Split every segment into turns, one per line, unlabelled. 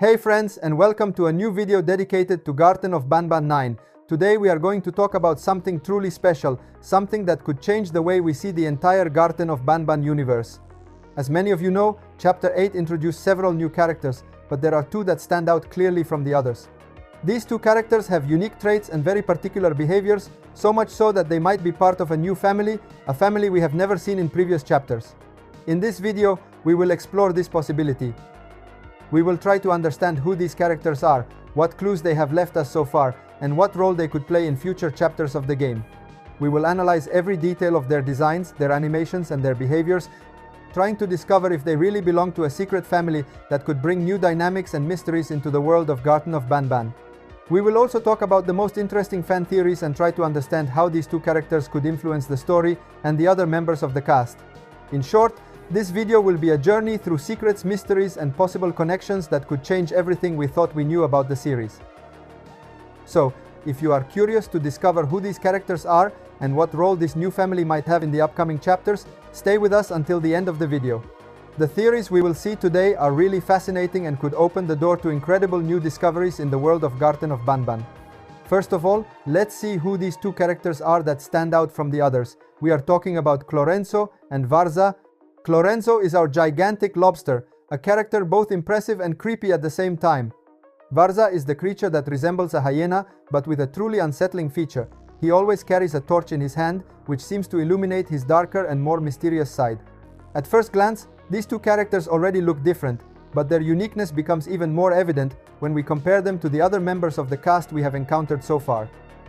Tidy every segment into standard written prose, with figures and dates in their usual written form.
Hey friends, and welcome to a new video dedicated to Garten of Banban 9. Today we are going to talk about something truly special, something that could change the way we see the entire Garten of Banban universe. As many of you know, Chapter 8 introduced several new characters, but there are two that stand out clearly from the others. These two characters have unique traits and very particular behaviors, so much so that they might be part of a new family, a family we have never seen in previous chapters. In this video, we will explore this possibility. We will try to understand who these characters are, what clues they have left us so far, and what role they could play in future chapters of the game. We will analyze every detail of their designs, their animations, and their behaviors, trying to discover if they really belong to a secret family that could bring new dynamics and mysteries into the world of Garten of Banban. We will also talk about the most interesting fan theories and try to understand how these two characters could influence the story and the other members of the cast. In short, this video will be a journey through secrets, mysteries, and possible connections that could change everything we thought we knew about the series. So, if you are curious to discover who these characters are and what role this new family might have in the upcoming chapters, stay with us until the end of the video. The theories we will see today are really fascinating and could open the door to incredible new discoveries in the world of Garten of Banban. First of all, let's see who these two characters are that stand out from the others. We are talking about Chlorenzo and Varza. Chlorenzo is our gigantic lobster, a character both impressive and creepy at the same time. Varza is the creature that resembles a hyena, but with a truly unsettling feature. He always carries a torch in his hand, which seems to illuminate his darker and more mysterious side. At first glance, these two characters already look different, but their uniqueness becomes even more evident when we compare them to the other members of the cast we have encountered so far.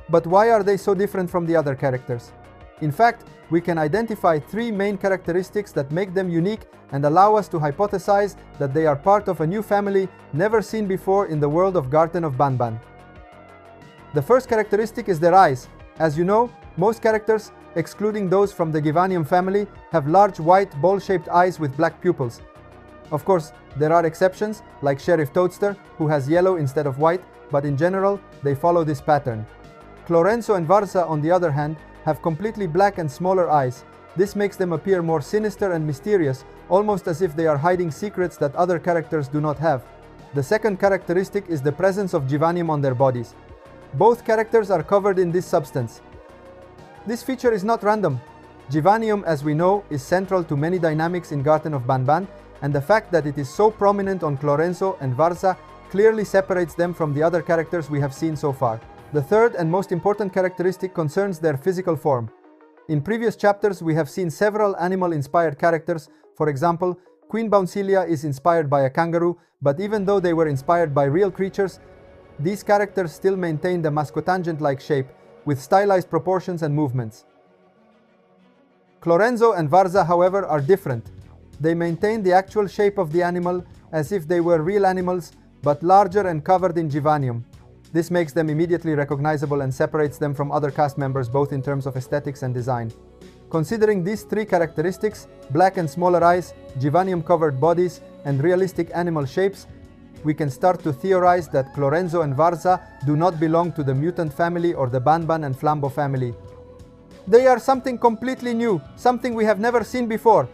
But why are they so different from the other characters? In fact, we can identify three main characteristics that make them unique and allow us to hypothesize that they are part of a new family never seen before in the world of Garten of Banban. The first characteristic is their eyes. As you know, most characters, excluding those from the Givanium family, have large white bowl-shaped eyes with black pupils. Of course, there are exceptions, like Sheriff Toadster, who has yellow instead of white, but in general, they follow this pattern. Chlorenzo and Varza, on the other hand, have completely black and smaller eyes. This makes them appear more sinister and mysterious, almost as if they are hiding secrets that other characters do not have. The second characteristic is the presence of Givanium on their bodies. Both characters are covered in this substance. This feature is not random. Givanium, as we know, is central to many dynamics in Garten of Banban, and the fact that it is so prominent on Chlorenzo and Varza clearly separates them from the other characters we have seen so far. The third and most important characteristic concerns their physical form. In previous chapters, we have seen several animal-inspired characters. For example, Queen Bouncilia is inspired by a kangaroo, but even though they were inspired by real creatures, these characters still maintain the mascotangent-like shape, with stylized proportions and movements. Chlorenzo and Varza, however, are different. They maintain the actual shape of the animal as if they were real animals, but larger and covered in Givanium. This makes them immediately recognizable and separates them from other cast members both in terms of aesthetics and design. Considering these three characteristics, black and smaller eyes, Givanium-covered bodies, and realistic animal shapes, we can start to theorize that Chlorenzo and Varza do not belong to the mutant family or the Banban and Flambo family. They are something completely new, something we have never seen before.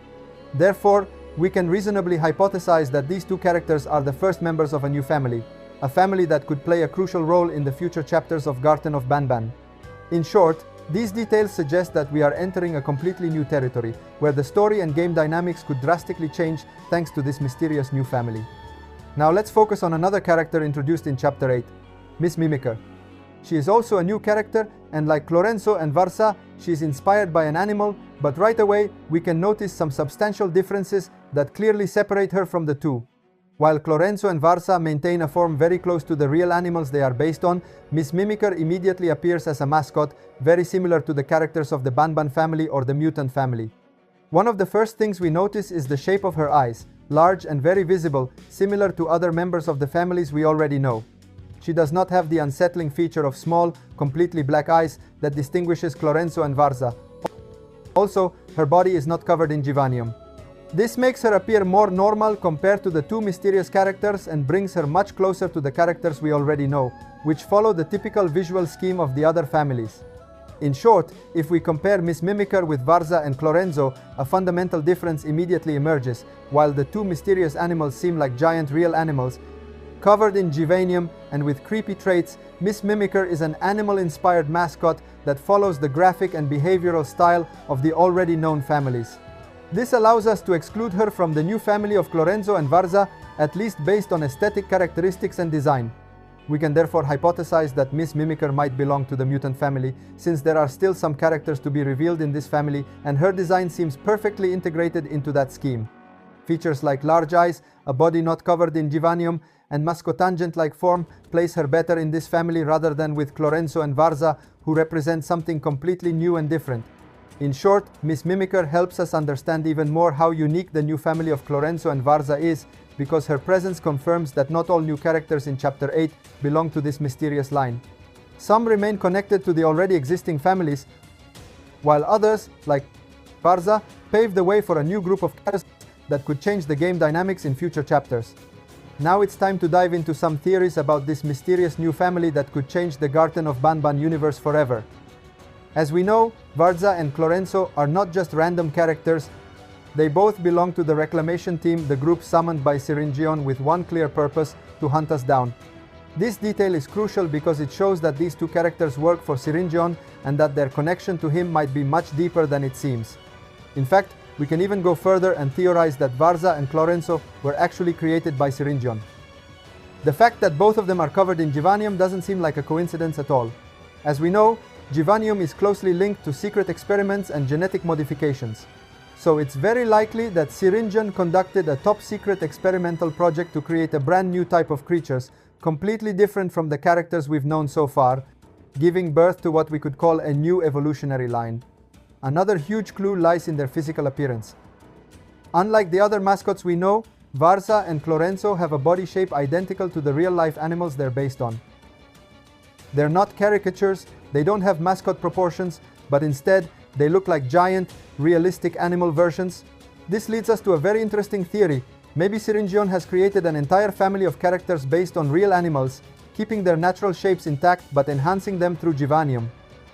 Therefore, we can reasonably hypothesize that these two characters are the first members of a new family, a family that could play a crucial role in the future chapters of Garten of Banban. In short, these details suggest that we are entering a completely new territory, where the story and game dynamics could drastically change thanks to this mysterious new family. Now let's focus on another character introduced in Chapter 8, Miss Mimiker. She is also a new character, and like Chlorenzo and Varza, she is inspired by an animal, but right away we can notice some substantial differences that clearly separate her from the two. While Chlorenzo and Varza maintain a form very close to the real animals they are based on, Miss Mimiker immediately appears as a mascot, very similar to the characters of the Banban family or the mutant family. One of the first things we notice is the shape of her eyes, large and very visible, similar to other members of the families we already know. She does not have the unsettling feature of small, completely black eyes that distinguishes Chlorenzo and Varza. Also, her body is not covered in Givanium. This makes her appear more normal compared to the two mysterious characters and brings her much closer to the characters we already know, which follow the typical visual scheme of the other families. In short, if we compare Miss Mimiker with Varza and Chlorenzo, a fundamental difference immediately emerges. While the two mysterious animals seem like giant real animals, Covered in Givanium and with creepy traits, Miss Mimiker is an animal-inspired mascot that follows the graphic and behavioral style of the already known families. This allows us to exclude her from the new family of Chlorenzo and Varza, at least based on aesthetic characteristics and design. We can therefore hypothesize that Miss Mimiker might belong to the mutant family, since there are still some characters to be revealed in this family, and her design seems perfectly integrated into that scheme. Features like large eyes, a body not covered in Givanium, and muscotangent-like form place her better in this family rather than with Chlorenzo and Varza, who represent something completely new and different. In short, Miss Mimiker helps us understand even more how unique the new family of Chlorenzo and Varza is, because her presence confirms that not all new characters in Chapter 8 belong to this mysterious line. Some remain connected to the already existing families, while others, like Varza, pave the way for a new group of characters that could change the game dynamics in future chapters. Now it's time to dive into some theories about this mysterious new family that could change the Garten of Banban universe forever. As we know, Varza and Chlorenzo are not just random characters. They both belong to the Reclamation Team, the group summoned by Syringion with one clear purpose: to hunt us down. This detail is crucial because it shows that these two characters work for Syringion and that their connection to him might be much deeper than it seems. In fact, we can even go further and theorize that Varza and Chlorenzo were actually created by Syringion. The fact that both of them are covered in Givanium doesn't seem like a coincidence at all. As we know, Givanium is closely linked to secret experiments and genetic modifications. So it's very likely that Syringion conducted a top-secret experimental project to create a brand new type of creatures, completely different from the characters we've known so far, giving birth to what we could call a new evolutionary line. Another huge clue lies in their physical appearance. Unlike the other mascots we know, Varza and Chlorenzo have a body shape identical to the real-life animals they're based on. They're not caricatures, they don't have mascot proportions, but instead, they look like giant, realistic animal versions. This leads us to a very interesting theory. Maybe Syringion has created an entire family of characters based on real animals, keeping their natural shapes intact but enhancing them through Givanium.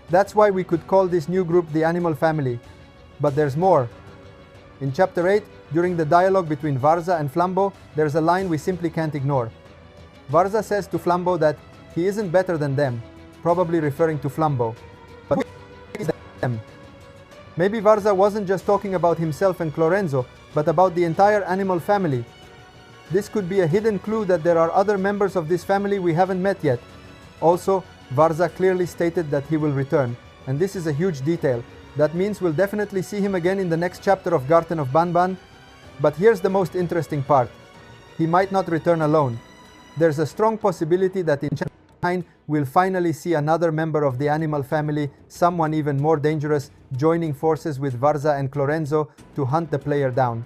That's why we could call this new group the Animal Family. But there's more. In Chapter 8, during the dialogue between Varza and Flambeau, there's a line we simply can't ignore. Varza says to Flambeau that he isn't better than them, probably referring to Flambeau. But who is them? Maybe Varza wasn't just talking about himself and Chlorenzo, but about the entire animal family. This could be a hidden clue that there are other members of this family we haven't met yet. Also, Varza clearly stated that he will return, and this is a huge detail. That means we'll definitely see him again in the next chapter of Garten of Banban. But here's the most interesting part. He might not return alone. There's a strong possibility that in Chapter 9, we'll finally see another member of the animal family, someone even more dangerous, joining forces with Varza and Chlorenzo to hunt the player down.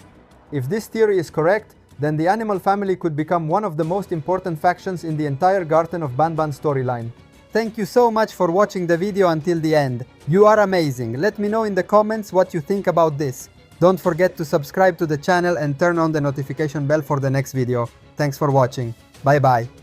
If this theory is correct, then the animal family could become one of the most important factions in the entire Garten of Banban storyline. Thank you so much for watching the video until the end. You are amazing. Let me know in the comments what you think about this. Don't forget to subscribe to the channel and turn on the notification bell for the next video. Thanks for watching. Bye bye.